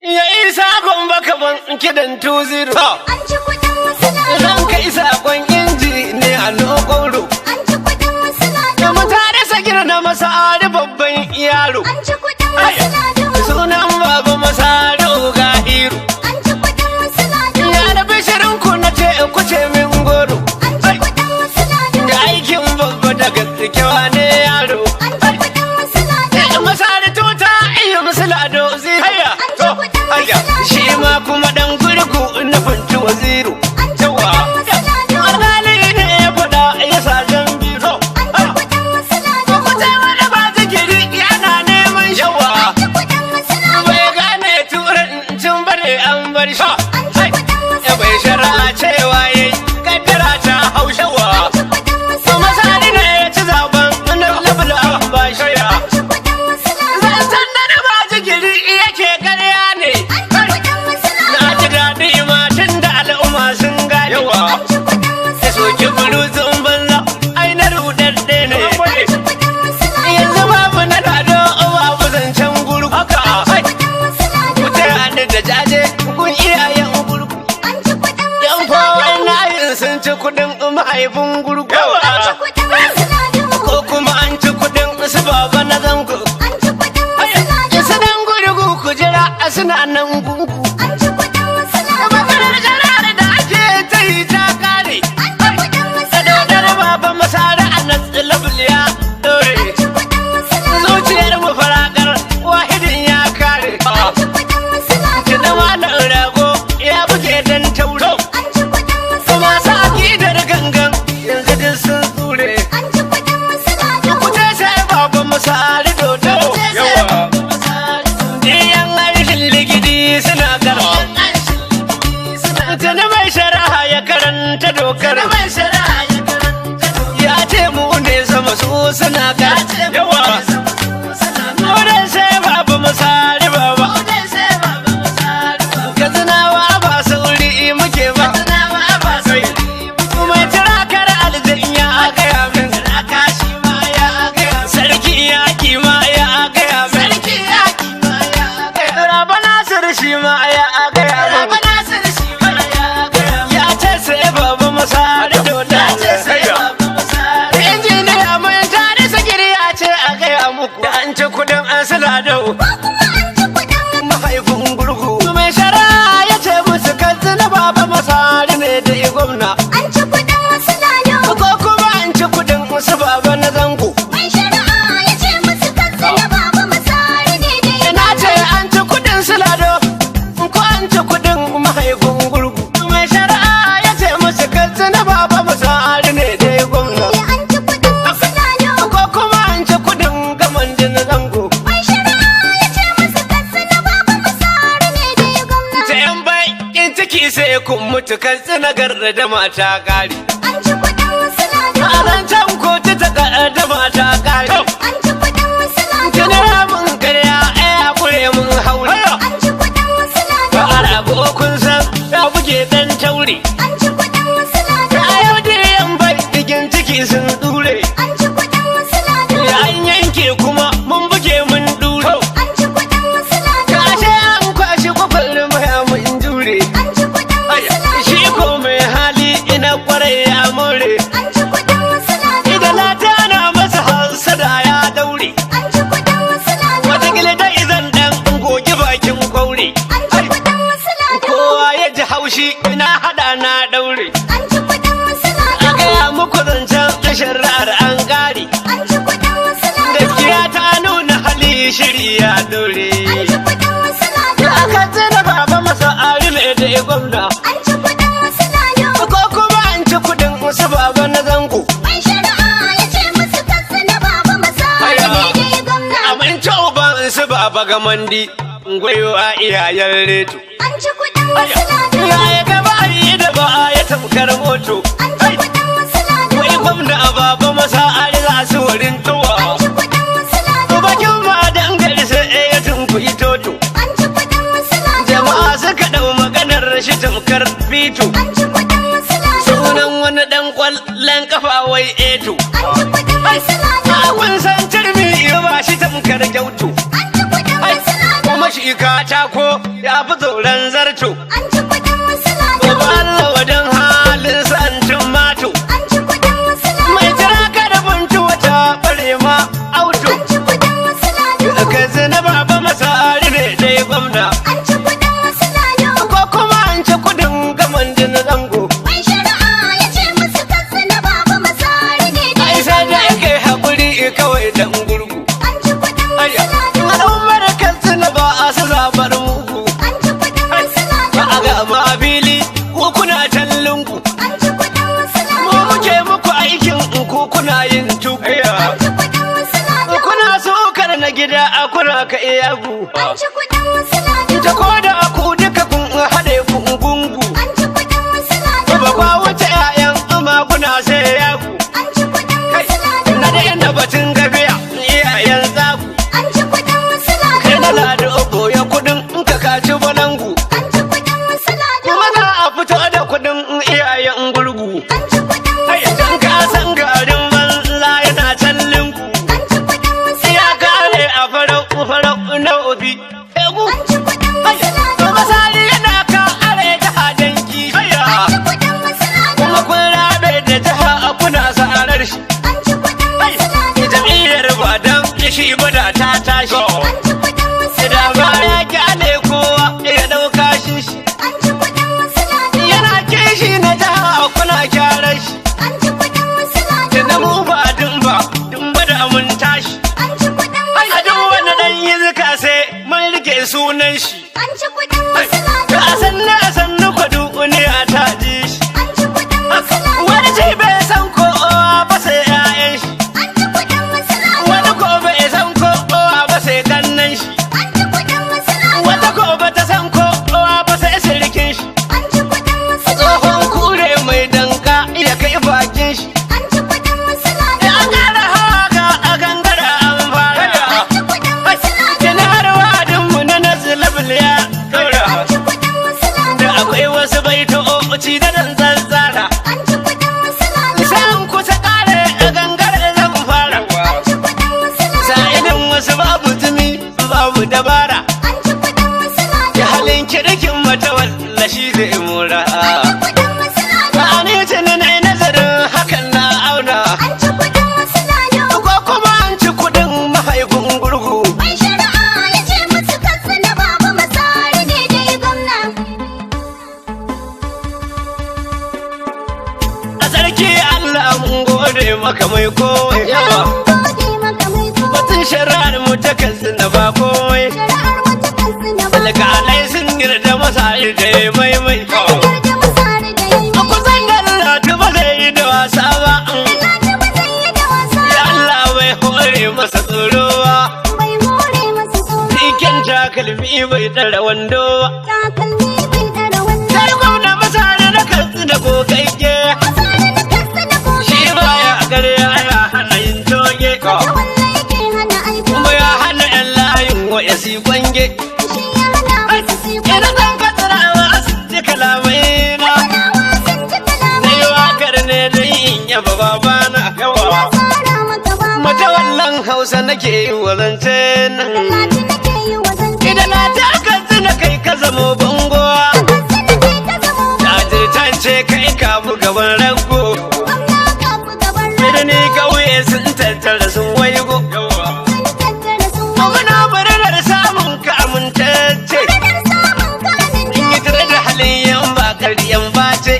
Ya isa gomba kaban kidan 2-0. An ci kuɗin masana Ran ka isa kwan inji ne a lokoro. An ci kuɗin masana Da mutane sagir na masa'ari babban yaro. An ci kuɗin masana Sunan baba masa'ari ga hiru. An ci kuɗin masana Ya da bishirin ku na ce ku ce min goro. An ci kuɗin masana Da aikin babba daga tsikewa ne yaro. An ci kuɗin masana Masa'ari tuta iya musulado zai haya. An ci kuɗin Aya, shi ma kuma dan gurgu na fanci waziru. An ci kuɗin masana Alhali ne ya faɗa ya sa jan biro. An ci kuɗin masana Kuta wani ba zikiri yana neman shawa. An ci kuɗin masana Bai gane turancin bane an bar shi. An ci kuɗin Ya bai masana shari'a cewa yayi kaddara ta haushawa. An ci kuɗin masana Masani ne ya ci zaben na labula an ba shi ya. An ci kuɗin masana Zancen da ba zikiri yake karya ne. An ci kuɗin masana Na ji daɗi ma tun da al'umma sun gane. Yawa. An ci kuɗin Ya masana soki bulutun banza, ai na rudadde ne. An ci kuɗin masana Yanzu babu na lado, babu zancen gurgu. Haka, ai, kuɗin masana ku taya ni da jaje, kun iyayen gurgu. An ci kuɗin Yan fowar nayin sun ci kuɗin mahaifin gurgu. An ci kuɗin masana Ko kuma an ci kuɗin su baba na zango. An ci kuɗin masana Su dan gurgu ku jira suna nan gungu. An ci kuɗin masana Maganar jarar da ake ta yi ta kare. An ci kuɗin Da masana dodar baba masara a nan tsilabul ya dore. An ci kuɗin masana Zuciyar mu farakar wahidin ya kare. An ci kuɗin masana Tuna malam rago ya buge dan tauro. An ci kuɗin Kuma masana sa akidar gangan yanzu duk sun tsure. An ci kuɗin masana Kuce sai baba masari dodo. Diyan harshen ligidi suna gara. Tuni mai shari'a ya karanta dokar. Ya ce mu ne sama su suna gara. Yawa. Nure sai baba masari baba. Kazinawa ba sauri muke ba. Mai tirakar aljin ya gaya min. Sarki yaki ma ya gaya min. Raba Nasir shi ma ya gaya min. Ya ce sai baba masari dodo. Injiniya mun tare sagiri ya ce a gaya muku. Da an ci kudin asila dau. Mahaifin gurgu. Mai shara ya ce musu kanzu na baba masari ne da gwamna. An ci kuɗin masana Ko kuma an ci kudin su baba na zango. Mai shari'a ya ce musu kansa na baba masari ne da ya Ina ce an ci kudin silado ko an ci kudin mahaifin gurgu. Mai shari'a ya ce musu kanzu na baba masari ne da gwamna. An ci kuɗin masana Ko kuma an ci kudin gaman na zango. Mai shari'a ya ce musu kansa na baba masari ne da ya gwamna Ta yan bakin ciki sai kun mutu kansu na garda da mata kari. An ci kuɗin masana A zancen kotu ta da mata kari. An ci kuɗin masana Tunira mun karya ya kure mun haure. An ci kuɗin masana Ba a rabu kun san ya buge dan taure. An ci kuɗin masana A yau da yan bakin ciki sun dure. An ci kuɗin masana An yanke kuma mun buge mun dure. An ci kuɗin masana Kashe an kwashi kwakwalin maya mun jure. An ci kuɗin masana Shi ko mai hali ina kwarai ya more. An ci kuɗin masana Idan lata na masa hasada ya daure. An ci kuɗin masana Wataƙila da izan ɗan goge bakin kwaure. An ci kuɗin masana Kowa ya ji haushi ina haɗa na daure. An ci kuɗin masana A gaya muku zancen shari'ar an ƙare. An ci kuɗin masana Gaskiya ta nuna hali shiri ya dore. An ci kuɗin masana Aka tsina baba masa ari mai da gwamna. An ci kuɗin masana Ko kuma an ci kuɗin wasu baba na zango. Mai shari'a ya ce musu kansa na baba masari ne da ya gwamna Amince uban su baba ga mandi. Gwayo a iyayen reto. An ci kuɗin masana Ya gaba yi da ba ya tamkar moto. An ci kuɗin masana Wai gwamna a baba masa ari za su wurin An towa. ci kuɗin masana Bakin ma dangare sai ya tunkuyi toto. An ci kuɗin masana Jama'a suka ɗau maganar shi tamkar fito. An ci kuɗin masana Sunan wani ɗan ƙwallon kafa wai eto. An ci kuɗin masana A kun san turmi ba shi tamkar gyautu. An ci kuɗin masana Kuma shi katako ya fi tsoron zarto. An ci kuɗin Masalado. Ba Allah wajen halin sancin mato. An ci kuɗin Masalado. Mai jira kada buntu wata bare ma auto. An ci kuɗin Masalado. Ka zina baba masari ne dai gwamna. An ci kuɗin Masalado. Ko kuma an ci kudin gaman jin zango. Mai shari'a ya ce musu kansu na baba Masari ne dai Ai sai da gwamna. yake haƙuri kawai dan gurgu. An ci kuɗin Masalado. Al'ummar katsina ba a su zaɓar mugu. An ci kuɗin Ba Masalado. a ga ma fili ko kuna tallinku. An ci kuɗin Mu Masalado. muke muku aikin ko kuna yin tuku. An ci kuɗin Masalado. Kuna sokar na gida a kuna ka iyagu. An ci kuɗin Masalado. Ta ko da ku duka kun haɗe kun gungu. An ci kuɗin Masalado. Ba kwa wuce 'ya'yan kuna sai yagu. An ci kuɗin Masalado. Na da yanda batun gafiya iyayen zagu. An ci kuɗin Masalado. Kai na lada goya kudin in ka kaci balangu. An ci kuɗin Masalado. Kuma za a fito da kudin iyayen gurgu. An ci kuɗin Ai idan ka san garin banza yana tallinku. An ci kuɗin Ya Masalado. kare a farau na obi. Egu. An ci kuɗin Masalado. To masali yana ka are ta hadanki. An ci kuɗin Masalado. Kuma kun rabe da jiha a kuna sa'arar shi. An ci kuɗin Masalado. Jam'iyyar ba dan shi ba da ta tashi. An ci kuɗin Da ba Masalado. ya kyale kowa ya ɗauka shi. An ci kuɗin Masalado. Yana kishi na jiha a kuna kyarar shi. An ci kuɗin Masalado. Da na mu ba dumba da mun tashi. An ci kuɗin A duk wani Masalado. ɗan yi zuka sai mun rike sunan shi. An ci kuɗin Da Masalado. a sannu kwadu ne a taji shi. An ci kuɗin Masalado. Wani ce bai san ko ba sai 'ya'yan shi. An ci kuɗin Masalado. Wani ko bai san ko ba sai kannan shi. An ci kuɗin Masalado. Wata ko ba ta san ko ba sai sirikin shi. An ci kuɗin Masalado. Tsohon kure mai danka ya kai bakin shi. An ci kuɗin Masalado. Da an ƙara haka a gangara an fara. An ci kuɗin Masalado. Tana har wadinmu na nasu level ya ɗora. An ci kuɗin Masalado. Da akwai wasu baitoci da dan zazzara. An ci kuɗin Masalado. San kusa ƙare a gangara zan fara. An ci kuɗin Masalado. Sa'idin wasu babu tumi babu dabara. An ci kuɗin Masalado. Ya halin kirkin mata wallashi zai mura. An ci kuɗin Masalado. Ba ni tuni na yi nazarin hakan na auna. An ci kuɗin Masalado. Ko kuma an ci kuɗin mahaifin gurgu. Mai shari'a ya ce musu kansu na baba Masari ne dai gwamna. A sarki Allah mun gode maka mai komai. Gode maka mai ko. Batun shari'ar mu ta kansu na ba komai. Shari'ar wata kansu na baba. Alƙalai sun yarda masa da ya maimai. Yarda Masari da yi A kusan Allah ba zai yi da wasa ba. Lati ba zai yi da wasa. Ya Allah bai hore masa tsoro ba. Bai more masa tsoro. Cikin takalmi bai tsara wando ba. Takalmi bai ɗara wannan. Sai gwamna masana na kansu da gogagge. Masari na kansu na gobe. Shi baya ƙarya ya hana yin toge. Da wannan yake hana aiki. Kuma ya hana 'yan layin waya si kwange. Shi ya hana wasu su yi Ina zan katsirawa a ji kalamai na. kwanawa sun ji Na kalamai. yi wakar ne dai in yaba babana. Yawa. Tsara maka baba. Mata wallan Hausa nake yi wa zance nan. Lati nake yi wa zance. Idan na ta kansu na kai ka zamo bango. Kansu na kai ka zamo. Jajirtance kai ka fi gaban rago. Gwamna ka fi gaban Birni ƙauye sun tattara sun waigo. sun tattara sun Muna murnar samun ka amintacce. Ranar samun kanin In yi tare da halin yan bakar yan bace.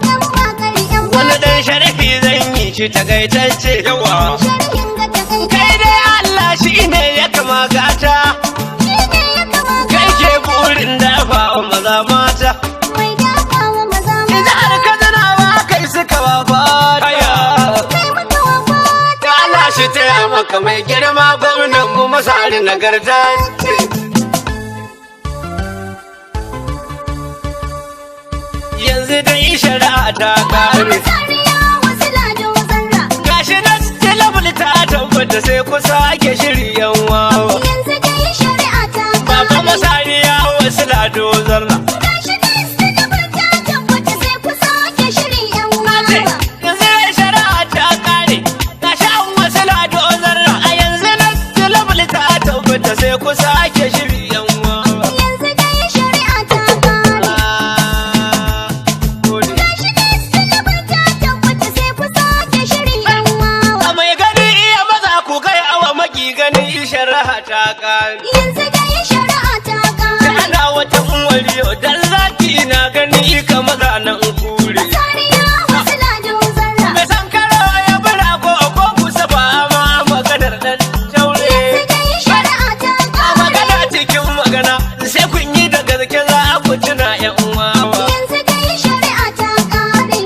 yan bakari yan Wani dan sharafi zan yi shi tagaitacce. sharhin ga ta kai. Kai dai Allah shi ne ya kama gata. Shi ne ya kamata. Kai ke burin dafa wa maza mata. Mai dafa wa maza ma. Jihar Katsinawa kai suka wafata. Kai maka wafata. Ta Allah shi taya maka mai girma gwamnan mu masari nagarta. Yanzu dai shari'a ta kare. Masari ya wasu lado zarra. Gashi na tilabul ta tabbata sai kusa ake shiryan wawa. Yanzu dai shari'a ta Baba kare. masari ya wasu lado zarra. Gashi dai su da ta tabbata sai kusa ake shirin yan wawa. Yanzu dai shari'a ta kare. Gashi an wasu lado zarra. A yanzu na tilabul ta tabbata sai kusa ake shiryan wawa. yanzu dai shari'a ta Da ƙare. ana wata wariyo dan zaki na gani kamar zanen kure. Sariya wasu ladin zarra. Mai san karo ya bura ko kusa ba ma maganar dan taure. Yanzu dai shari'a ta A ƙare. magana cikin magana sai kun yi da gaske za ku tuna yan uwawa. Yanzu dai shari'a ta ƙare.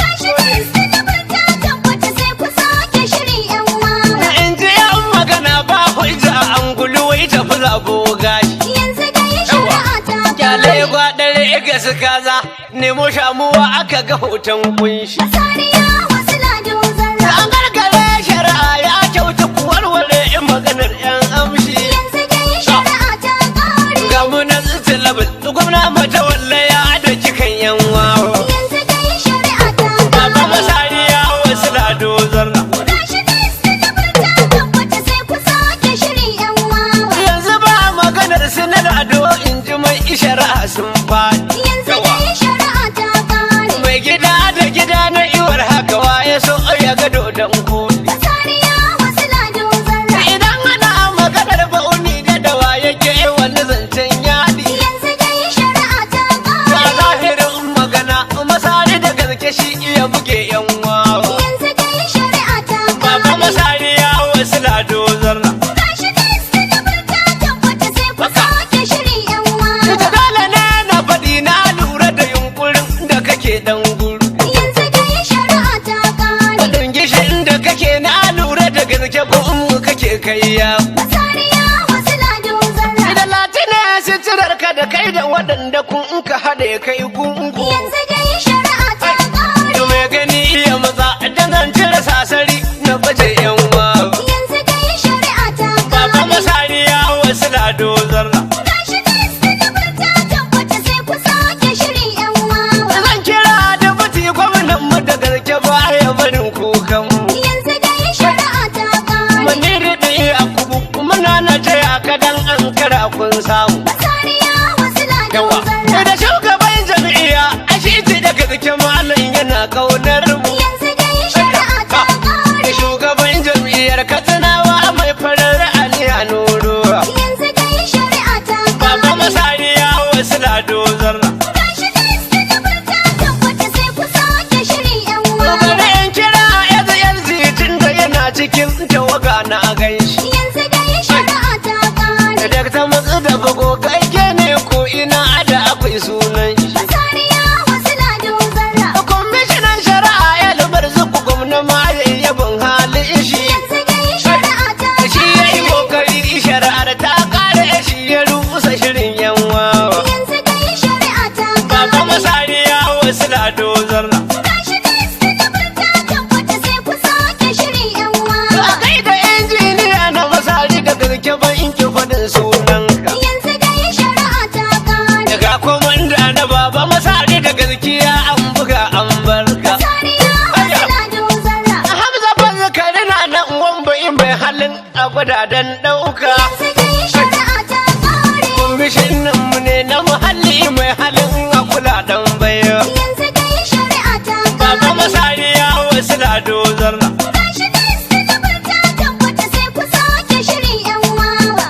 Gashi dai sinabar ta tabbata sai ku sake shiri 'yan wawa. In ji yan magana ba hujja an gulu wai tafi zabo gashi. Yanzu dai shari'a ta Kyale ƙare. gwadare ga su kaza nemo shamuwa aka ga hoton kunshi. Sariya wasu ladin zarra. An gargare shari'a ya kyauta warware in maganar yan amshi. Yanzu dai shari'a ta ƙare. Ga mu na tsilabin gwamna mata wallaya da kikan yan wawa. Yanzu dai shari'a ta Baba ƙare. masariya wasu na dozar na. Gashi dai sinabar ta tabbata sai ku sake shiri 'yan wawa. Yanzu ba maganar sinar ado in ji mai shari'a sun faɗi. Yanzu dai shari'a ta ƙare. Mai gida da gida na iwar haka waye so ya gado don kudi. Sariya wasu ladin zarra. Idan ana maganar ba'uni da dawa yake wani zancen yadi. Yanzu dai shari'a ta Ga ƙare. zahirin magana masari da gaske shi iya buge yan wawa. Yanzu dai shari'a ta Baba ƙare. masari ya wasu na dozar na. Gashi dai sinabar ta tabbata sai ku sake shiri 'yan wawa. Ita dole ne na faɗi na lura da yunkurin da kake dan guru. Yanzu dai shari'a ta ƙare. Wadin gishin da kake na lura da gaske ko in kake kai ya. Sariya wasu ladin zarra. Da latine sitirar ka da kai da waɗanda kun ka haɗe kai gungu. Yanzu dai shari'a ta ƙare. To mai gani iya maza dan zan cire sasari na baje yan wawa. Yanzu dai shari'a ta Baba ƙare. masariya wasu na dozar na. Gashi dai sinabar ta tabbata sai ku sake shiri 'yan wawa. Zan kira da buti gwamnan mu da gaske baya barin kukan mu. Yanzu dai shari'a ta ƙare. Maniri ɗaya a kubu muna na taya ka dan an kara kun samu. Sariya wasu ladin Yawa. zarra. Da shugaban jam'iyya a shi ce da gaske malam yana kaunar mu. Yanzu dai shari'a ta Da ƙare. shugaban jam'iyyar katsinawa mai farar aliya nuruwa. Yanzu dai shari'a ta Baba ƙare. masariya wasu na dozar na. Gashi dai sinabar ta tabbata sai ku sake shiri 'yan wawa. Bari in kira yanzu tun da yana cikin tawaga na ganshi. Yanzu dai shari'a ta ƙare. Da ta matsu da bago kai ne ko ina da akwai sunan shi. Sariya wasu ladin zarra. Kwamishinan shari'a ya lubar zuku gwamna ma ya yi yabon halin shi. Yanzu dai shari'a ta Shi ya yi ƙare. kokari shari'ar ta kare shi ya rusa shirin yan wawa. Yanzu dai shari'a ta Baba ƙare. masariya wasu na dozar na. Gashi dai sinabar ta tabbata sai ku sake shiri 'yan wawa. A kai da injiniya na masari da gaske ban ki faɗin sunanka. Yanzu dai shari'a ta ƙare. Daga komanda na baba masari da gaskiya an buga an barka. Sariya wasu ladin zarra. Hamza ban kare na nan wamba in bai halin a gwada dan ɗauka. Yanzu dai shari'a ta ƙare. Kwamishinan mu ne na muhalli mai halin a kula dan bayo. Yanzu dai shari'a ta Baba ƙare. masariya wasu na dozar na. Gashi dai sinabar ta tabbata sai ku sake shiri 'yan wawa.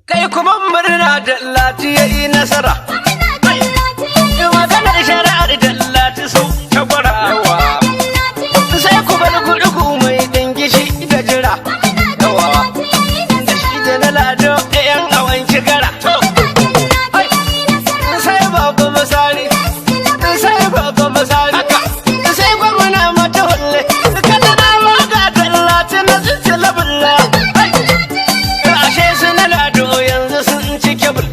Kai kuma murna da lati ya yi nasara. Muna dallati yayi Maganar shari'ar da lati sun ta gwarawa. dallati yayi Sai ku bar gudugu mai dingishi da jira. Yawa. dallati yayi Da shi da na lado yan awan kigara. Sai baba masari. Sai baba masari. Sai gwamna mata hulle. Kada na waga da lati na tsitsila bulla. Ashe su na lado yanzu sun ci kebul.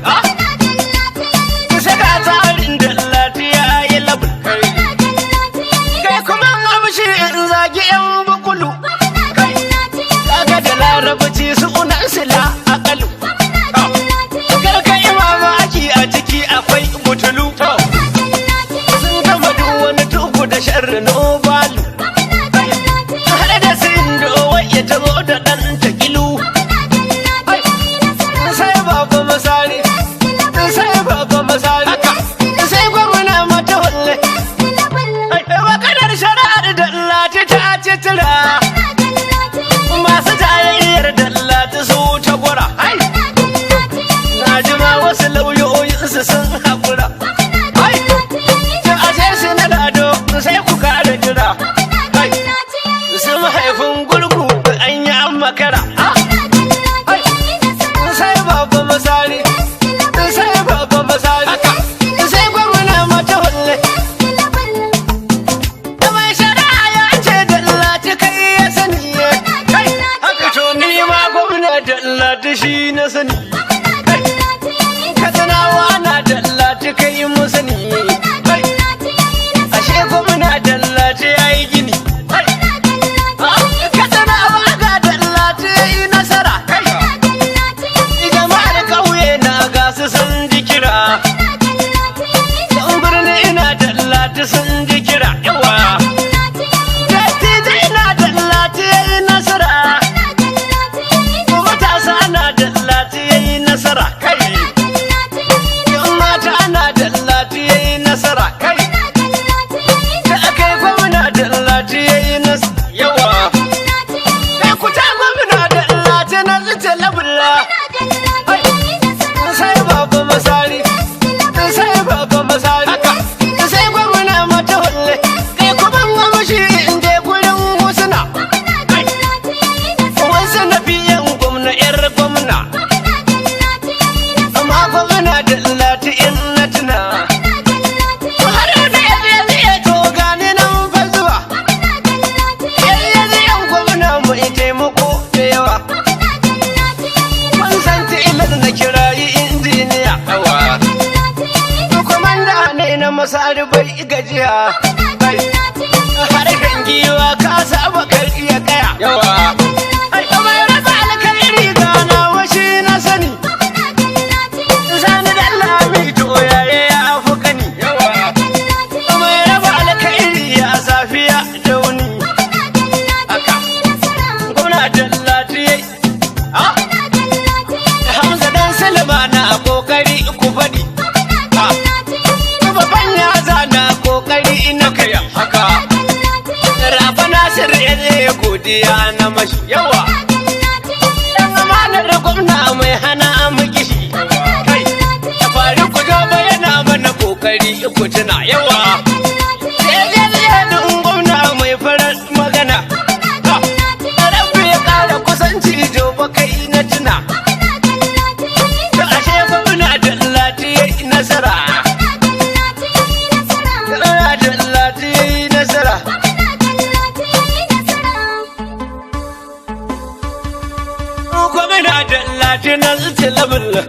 Saka tsarin da lati ya yi labul. Kai kuma amshi in zagi yan bukulu. Kaga da larabci su unan sila a kalu. Karka imama aki a ciki akwai butulu. Sun gama duk wani tuku da sharri nobalu. Har da sin da wai ya tabo da ɗan takilu. Sai baba masari. Sai baba masari. Sai gwamna mata walle. Wakanar shari'ar da lati ta ce ci tura masu jayayyar dallati su ta gwara na ji ma wasu lauyoyinsu sun haƙura ta ashe su na lado sai ku kara jira sun haifin gurgu an yi an makara sai babba masari sai babba masari sai gwamna mata walle da mai shari'a ya ce dallati kai ya sani haka to ni ma gwamna dallati shi na sani katsinawa na dallati kai mu sani ashe gwamna dallati ya yi gini katsinawa ga dallati ya yi nasara jama'ar ƙauye na gasu sun ji kira yan birni ina dallati sun ji kira yawa dattijai na dallati ya yi nasara matasa na dallati ya yi nasara kai yan mata na dallati ya yi nasara kai da aka yi gwamna dallati ya yi nasara yawa kai ku ta gwamna dallati na zuce labulla sai babba masari sai babba masari sai gwamna mata walle kai kuma gwamshi in je gurin husna wasu na biyan gwamna yar gwamna amma gwamna dallati in na tuna har da ya to gani nan fa zuwa yan gwamna mai taimako da yawa kun san tilar na kirayi injiniya yawa komanda ne na masari bai gajiya harkan giwa ka saba kar iya kaya yawa mai rasa alkhairi gana washi na sani sani dallami to yaye ya afu kani yawa mai raba alkhairi ya safiya da wuni aka gwamna dallati Hamza dan Silma na kokari ku faɗi babban ya zana kokari na kaya haka Rafa Nasir ya godiya na mashi yawa dan amanar gwamna mai hana mu gishi kai da fari ku jo yana mana kokari ku tuna yawa din gwamna mai farar magana rabbi ya kara kusanci jo kai na tuna da ashe gwamna dallati ya yi nasara dallati ya yi nasara gwamna dallati na zuce labulla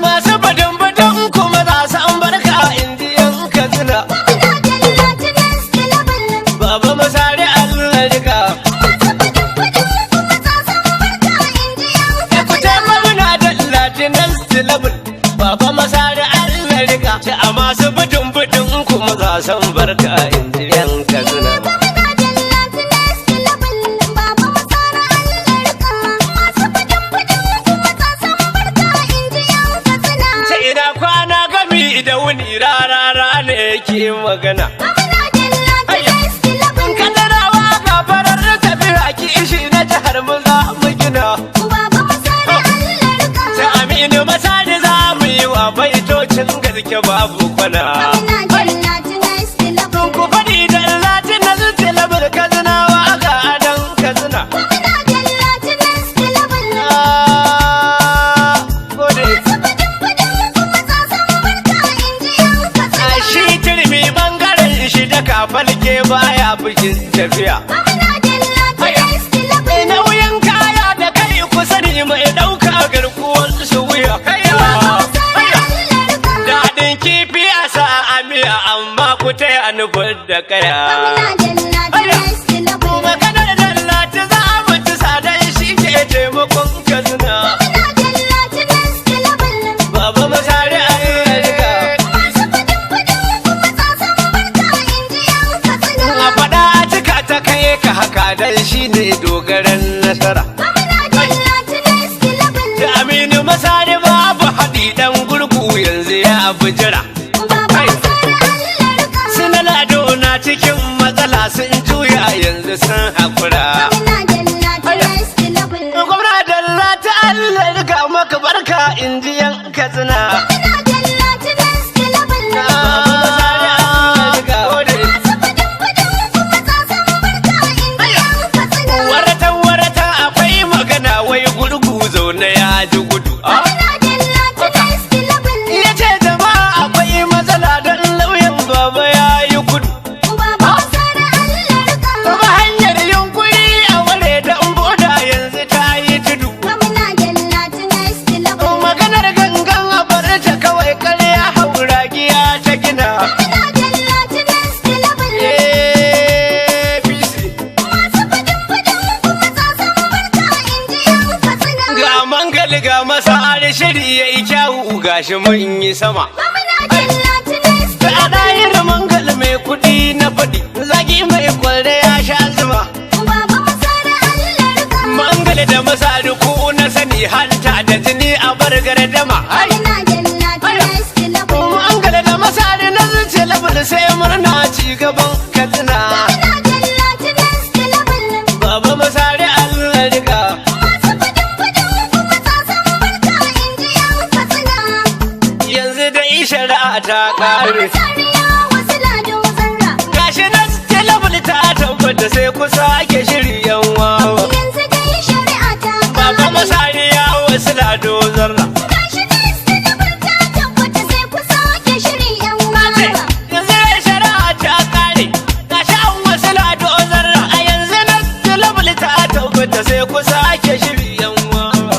masu badin kuma za su an barka indiyan katsina baba masari allah rika ya kuce gwamna dallati na zuce labulla baba masari allah rika ce a masu badin kuma za su an barka indiyan katsina da wuni rarara ne yake magana kadarawa ga farar tafiya ki ishi na jihar mu za mu gina ta aminu masani za mu yi wa baitocin gaske babu kwana ku faɗi dallati na zuce labar kazinawa ga adan kazina falke baya bikin tafiya nauyin kaya da kai ku sani mai ɗauka garkuwar su wuya daɗin kifi a sa amiya amma ku taya nufar da kaya maganar dallati za mu ci sadan shi ke taimakon kazina baba masari a haka dan shi ne dogaran nasara da aminu masari babu haɗi ɗan gurgu yanzu ya bujira suna lado na cikin matsala sun juya yanzu sun haƙura. Gwamna Dalla ta Allah riga maka barka injiyan Katsina. Waratan akwai magana wai gurgu zaune ya ji gudu. Ya ce jama'a akwai matsala don lauyan baba ya yi kudu. Kuma hanyar yunkuri a ware don boda yanzu ta yi tudu. Maganar gangan a bar ta kawai karya hauragiya ta gina. Ga mangali ga masa shiri ya yi kyawu gashi mun yi sama. Da ɗayar mangal mai kuɗi na faɗi zagi mai kwalde ya sha zuma. Mangal da masa duku na sani hanta da jini a bar gardama. Mangal da masa da na zuce labar sai murna ci gaban Katsina. Baba masari Allah riga. Yanzu da shari'a ta kare. Gashi na talabal ta tabbata sai kusa ake shiryan wawa. Baba masari ya wasu lado zarra. Yanzu da shari'a ta kare. Gashi an wasu lado zarra. A yanzu na talabal ta tabbata sai kusa ake shiryan wawa.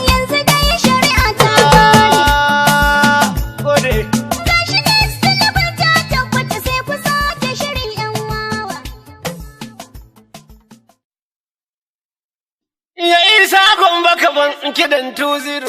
Gode. Ya isa gomba kaban kidan 2-0.